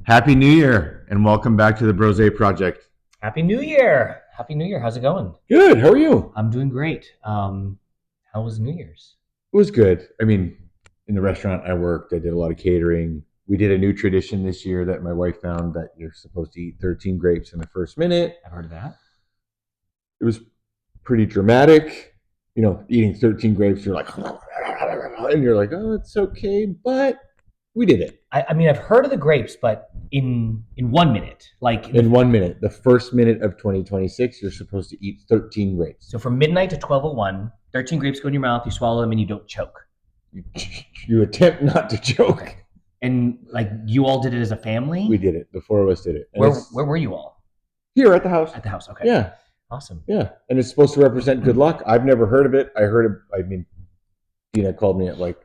Happy New Year and welcome back to the Brose Project. Happy New Year! Happy New Year. How's it going? Good. How are you? I'm doing great. How was New Year's? It was good. In the restaurant I worked, I did a lot of catering. We did a new tradition this year that my wife found that you're supposed to eat 13 grapes in the first minute. I've heard of that. It was pretty dramatic. Eating 13 grapes, you're like, and you're like, oh, it's okay, but we did it. I mean, I've heard of the grapes, but in 1 minute, In 1 minute, the first minute of 2026, you're supposed to eat 13 grapes. so from midnight to 12:01, 13 grapes go in your mouth, you swallow them, and you don't choke. You attempt not to choke. And you all did it as a family. We did it. The four of us did it. And Where were you all? here at the house. At the house. Okay. Yeah. Awesome. Yeah. And it's supposed to represent good luck. I've never heard of it. I heard it. Dina called me at like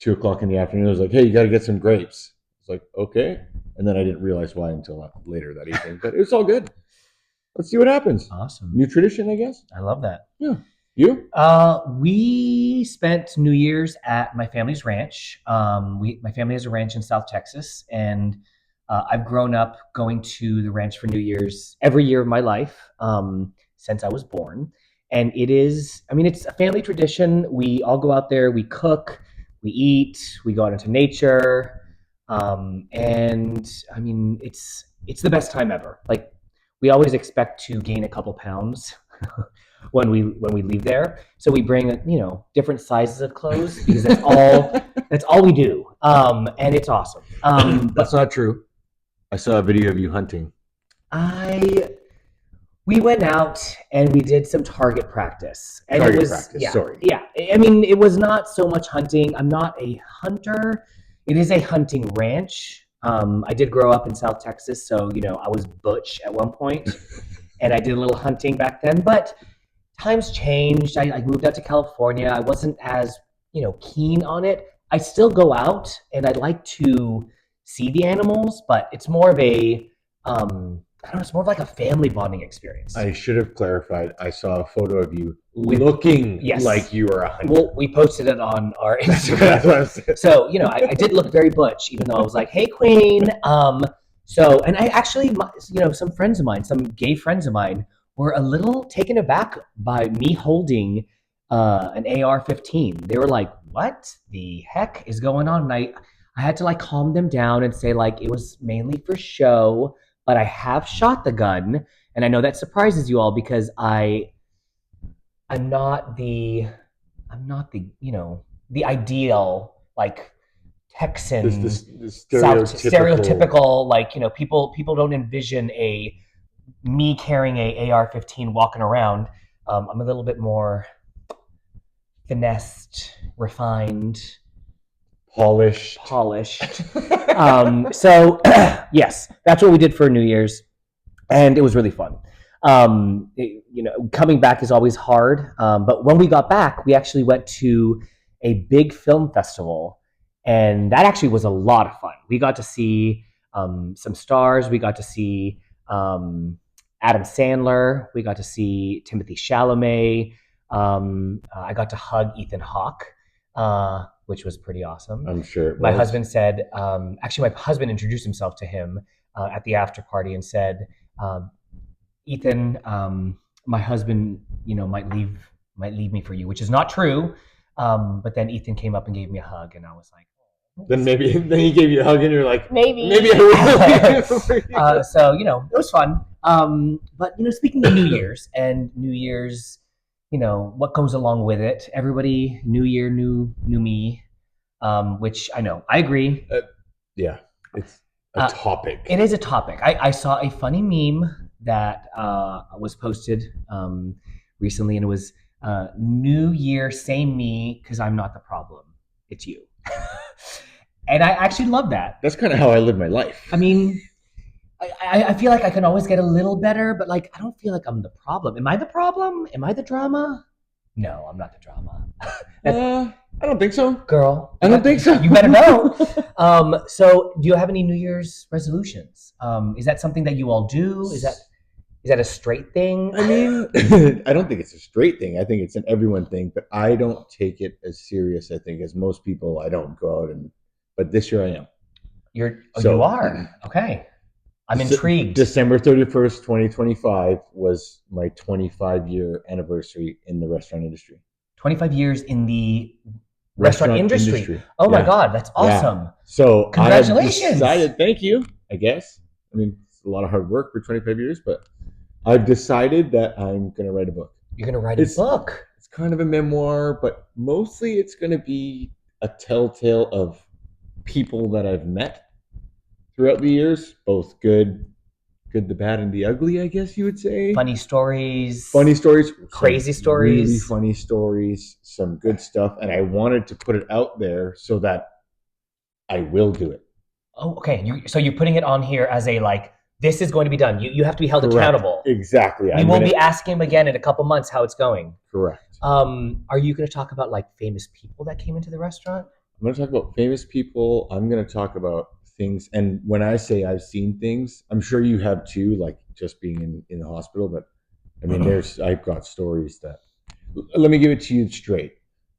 2 o'clock in the afternoon. I was like, hey, you got to get some grapes. I was like, okay. And then I didn't realize why until later that evening. But it's all good. Let's see what happens. Awesome. New tradition, I guess. I love that. Yeah. You? We spent New Year's at my family's ranch. My family has a ranch in South Texas, and I've grown up going to the ranch for New Year's every year of my life since I was born. And it's a family tradition. We all go out there, we cook, we eat, we go out into nature, and it's the best time ever. Like we always expect to gain a couple pounds when we leave there. So we bring different sizes of clothes because that's all we do. And it's awesome. That's not true. I saw a video of you hunting. We went out and we did some target practice. And Target practice. yeah, Sorry. yeah. I mean, it was not so much hunting. I'm not a hunter. It is a hunting ranch. I did grow up in South Texas, so I was butch at one point, and I did a little hunting back then. But times changed. I moved out to California. I wasn't as keen on it. I still go out and I like to see the animals, but it's more of a I don't know. It's more of like a family bonding experience. I should have clarified. I saw a photo of you looking Yes. like you were a hunter. Well, we posted it on our That's Instagram. what I said. So, I did look very butch, even though I was like, hey, queen. And I actually, some friends of mine, some gay friends of mine, were a little taken aback by me holding an AR-15. They were like, what the heck is going on? And I had to calm them down and say it was mainly for show, but I have shot the gun. And I know that surprises you all because I'm not the the ideal Texan The stereotypical. people don't envision me carrying a AR-15 walking around. I'm a little bit more finessed, refined, polished. So yes, that's what we did for New Year's, and it was really fun. Coming back is always hard, but when we got back, we actually went to a big film festival, and that actually was a lot of fun. We got to see some stars. We got to see Adam Sandler. We got to see Timothy Chalamet. I got to hug Ethan Hawke, which was pretty awesome. I'm sure it was. My husband said, my husband introduced himself to him at the after party and said, Ethan, my husband, might leave me for you, which is not true. But then Ethan came up and gave me a hug, and I was like, then he gave you a hug, and you're like, maybe I will. So it was fun. But speaking of New Year's and New Year's, what goes along with it? Everybody, New Year, new me. Which I know, I agree. Yeah, it's a topic. It is a topic. I saw a funny meme that was posted recently, and it was New Year, same me, because I'm not the problem. It's you. And I actually love that. That's kind of how I live my life. I mean, I feel like I can always get a little better, but I don't feel like I'm the problem. Am I the problem? Am I the drama? No, I'm not the drama. I don't think so. Girl. I don't think so. You better know. So do you have any New Year's resolutions? Is that something that you all do? Is that a straight thing? I mean, I don't think it's a straight thing. I think it's an everyone thing, but I don't take it as serious, I think, as most people. I don't go out but this year I am. You So are. Okay. I'm intrigued. December 31st, 2025 was my 25-year anniversary in the restaurant industry. 25 years in the restaurant Restaurant industry. industry. Oh my Yeah. God, that's Yeah. awesome. So I have Congratulations. decided, thank you, I guess. I mean, it's a lot of hard work for 25 years, but I've decided that I'm going to write a book. You're going to write a It's book. it's kind of a memoir, but mostly it's going to be a telltale of people that I've met throughout the years, both good, the bad, and the ugly, I guess you would say. Funny stories, Funny stories, some crazy really stories. funny stories, some good stuff, and I wanted to put it out there so that I will do it. Oh, okay. So you're putting it on here as a like, this is going to be done. You have to be held Correct. accountable. Exactly. We will be asking him again in a couple months how it's going. Correct. Are you going to talk about like famous people that came into the restaurant? I'm going to talk about famous people. I'm going to talk about things. And when I say I've seen things, I'm sure you have too, like just being in the hospital. But I mean, I've got stories that, let me give it to you straight.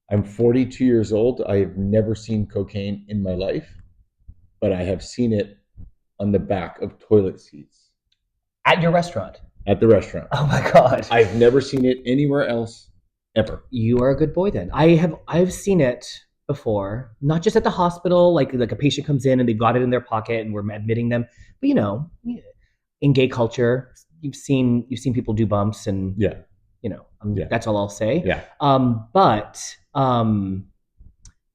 I'm 42 years old. I have never seen cocaine in my life, but I have seen it on the back of toilet seats At your restaurant? at the restaurant. Oh my God. I've never seen it anywhere else ever. You are a good boy then. I've seen it before, not just at the hospital, like a patient comes in and they've got it in their pocket and we're admitting them. But in gay culture, you've seen people do bumps and Yeah. Yeah. that's all I'll say. Yeah. But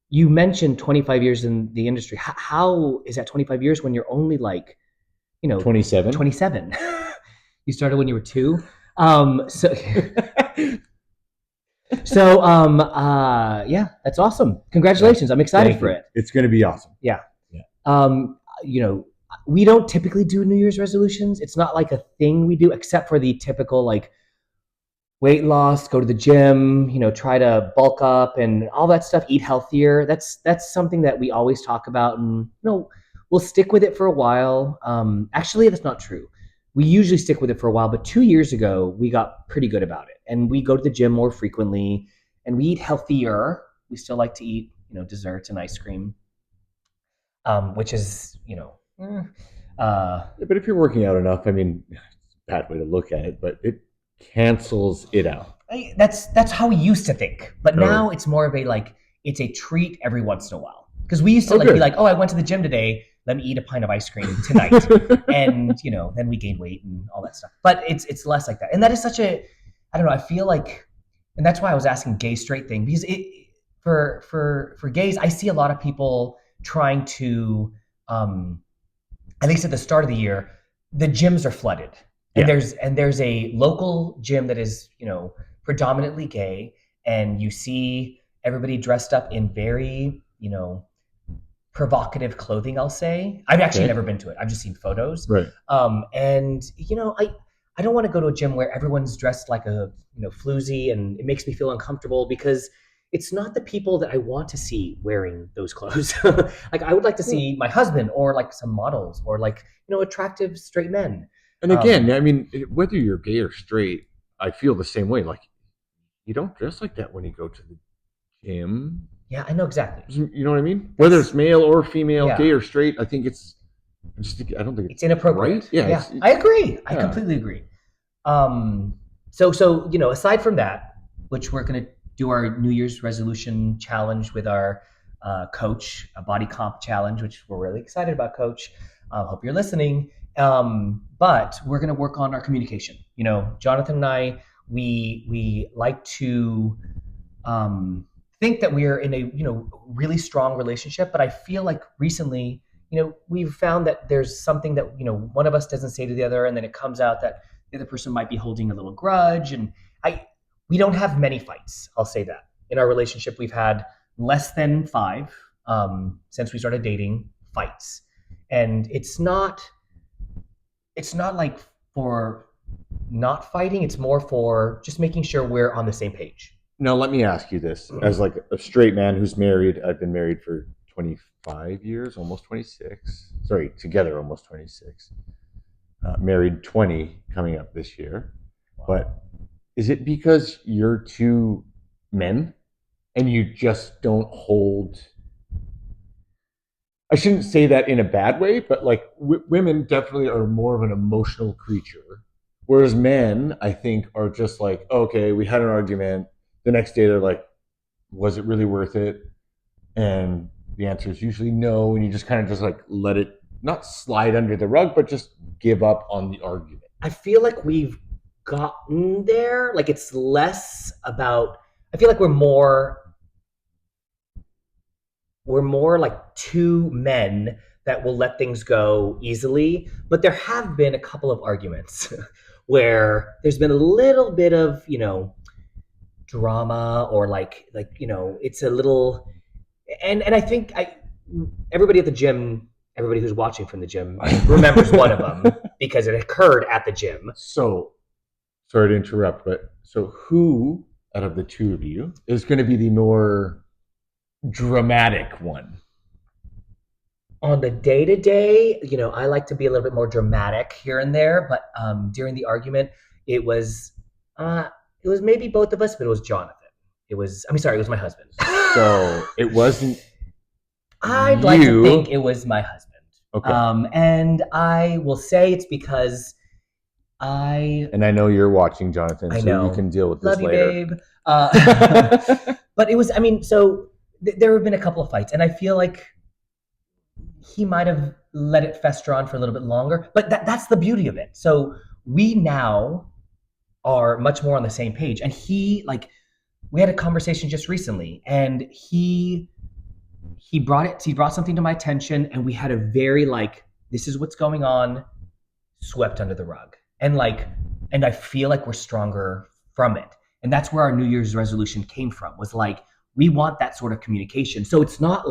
you mentioned 25 years in the industry. How is that 25 years when you're only like, 27. 27? You started when you were 2. So yeah, that's awesome. Congratulations. I'm excited for it. It's going to be awesome. Yeah. Yeah. We don't typically do New Year's resolutions. It's not like a thing we do, except for the typical like weight loss, go to the gym, try to bulk up and all that stuff, eat healthier. That's something that we always talk about, and we'll stick with it for a while. Actually, that's not true. We usually stick with it for a while, but 2 years ago we got pretty good about it, and we go to the gym more frequently, and we eat healthier. We still like to eat, desserts and ice cream, which is, But if you're working out enough, I mean, it's a bad way to look at it, but it cancels it out. That's how we used to think, but now it's more of a like, it's a treat every once in a while, because we used to be like, oh, I went to the gym today, let me eat a pint of ice cream tonight. And then we gain weight and all that stuff, but it's less like that. And that is such a, I don't know, I feel like, and that's why I was asking gay straight thing, because for gays, I see a lot of people trying to, at least at the start of the year, the gyms are flooded. And there's a local gym that is, predominantly gay, and you see everybody dressed up in very, provocative clothing, I'll say. I've actually never been to it. I've just seen photos. Right. And I don't want to go to a gym where everyone's dressed like a, floozy, and it makes me feel uncomfortable, because it's not the people that I want to see wearing those clothes. Like, I would like to see my husband, or like some models, or like, attractive straight men. And again, I mean, whether you're gay or straight, I feel the same way. Like, you don't dress like that when you go to the gym. Yeah, I know exactly. You know what I mean? Whether it's male or female, gay or straight, I don't think it's inappropriate. Right? Yeah, I agree. I completely agree. So aside from that, which we're gonna do our New Year's resolution challenge with our coach, a body comp challenge, which we're really excited about, Coach. Hope you're listening. But we're going to work on our communication. Jonathan and I, we like to think that we're in a really strong relationship. But I feel like recently, we've found that there's something that one of us doesn't say to the other, and then it comes out that the other person might be holding a little grudge. And we don't have many fights. I'll say that in our relationship, we've had less than 5 since we started dating, fights, and it's not like for not fighting. It's more for just making sure we're on the same page. Now, let me ask you this. As like a straight man who's married, I've been married for 25 years, almost 26. Sorry, together almost 26. Married 20 coming up this year. Wow. But is it because you're 2 men, and you just don't hold I shouldn't say that in a bad way, but like women definitely are more of an emotional creature, whereas men, I think, are just like, okay, we had an argument. The next day, they're like, was it really worth it? And the answer is usually no, and you just kind of just like let it not slide under the rug, but just give up on the argument. I feel like we've gotten there. Like it's less about. I feel like we're more like two men that will let things go easily. But there have been a couple of arguments where there's been a little bit of drama, or it's a little. And I think everybody at the gym, everybody who's watching from the gym remembers one of them because it occurred at the gym. So, sorry to interrupt, but so who out of the two of you is going to be the more dramatic one? On the day to day, I like to be a little bit more dramatic here and there, but during the argument, it was maybe both of us, but it was Jonathan. It was my husband. So it wasn't. I'd like to think it was my husband. Okay. And I will say it's because and I know you're watching, Jonathan, so you can deal with this love you, later. babe. But it was, so there have been a couple of fights, and I feel like he might have let it fester on for a little bit longer, but that's the beauty of it. So we now are much more on the same page. And we had a conversation just recently, and he brought something to my attention, and we had a very this is what's going on, swept under the rug. And I feel like we're stronger from it. And that's where our New Year's resolution came from, was we want that sort of communication. So it's not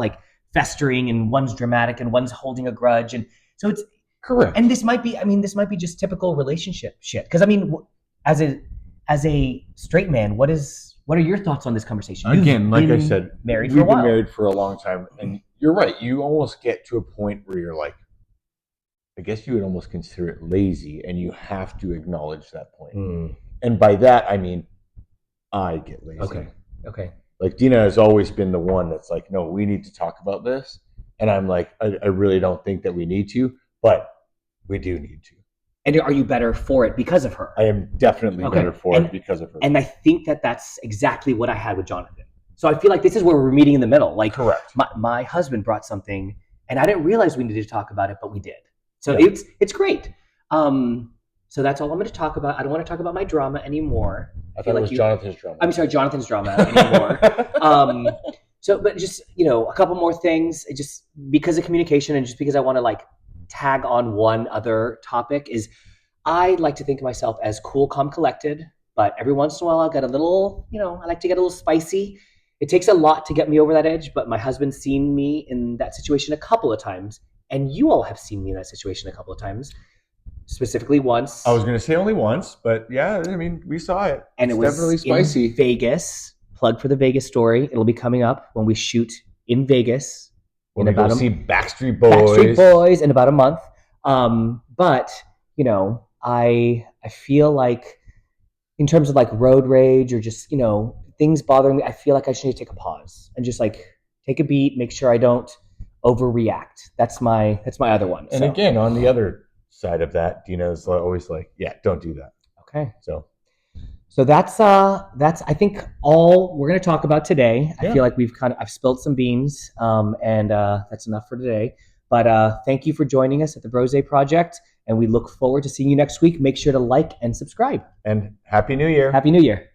festering and one's dramatic and one's holding a grudge. And so it's correct. And this might be just typical relationship shit. Because as a straight man, what are your thoughts on this conversation? Again, like I said, we've been married for a long time, and you're right. You almost get to a point where you're like, I guess you would almost consider it lazy, and you have to acknowledge that point. And by that, I mean, I get lazy. Okay. Like Dina has always been the one that's like, no, we need to talk about this. And I'm like, I really don't think that we need to, but we do need to. And are you better for it because of her? I am definitely better for it because of her. And I think that's exactly what I had with Jonathan. So I feel like this is where we're meeting in the middle. Correct. My husband brought something, and I didn't realize we needed to talk about it, but we did. So it's great. So that's all I'm going to talk about. I don't want to talk about my drama anymore. I thought it was Jonathan's drama. I'm sorry, Jonathan's drama anymore. But just, a couple more things, just because of communication and just because I want to tag on one other topic is I like to think of myself as cool, calm, collected, but every once in a while I'll get a little, I like to get a little spicy. It takes a lot to get me over that edge, but my husband's seen me in that situation a couple of times, and you all have seen me in that situation a couple of times. Specifically once. I was going to say only once, but yeah, I mean, we saw it. And it was definitely spicy. In Vegas. Plug for the Vegas story. It'll be coming up when we shoot in Vegas. When we go see Backstreet Boys in about a month. But, I feel like in terms of road rage or just, things bothering me, I feel like I should take a pause and just take a beat, make sure I don't overreact. That's my other one. And again, on the other side of that, Dina's always like, yeah, don't do that. Okay. So that's I think all we're going to talk about today. I feel like I've spilled some beans, and that's enough for today. But thank you for joining us at the Brose Project, and we look forward to seeing you next week. Make sure to like and subscribe. And Happy New Year. Happy New Year.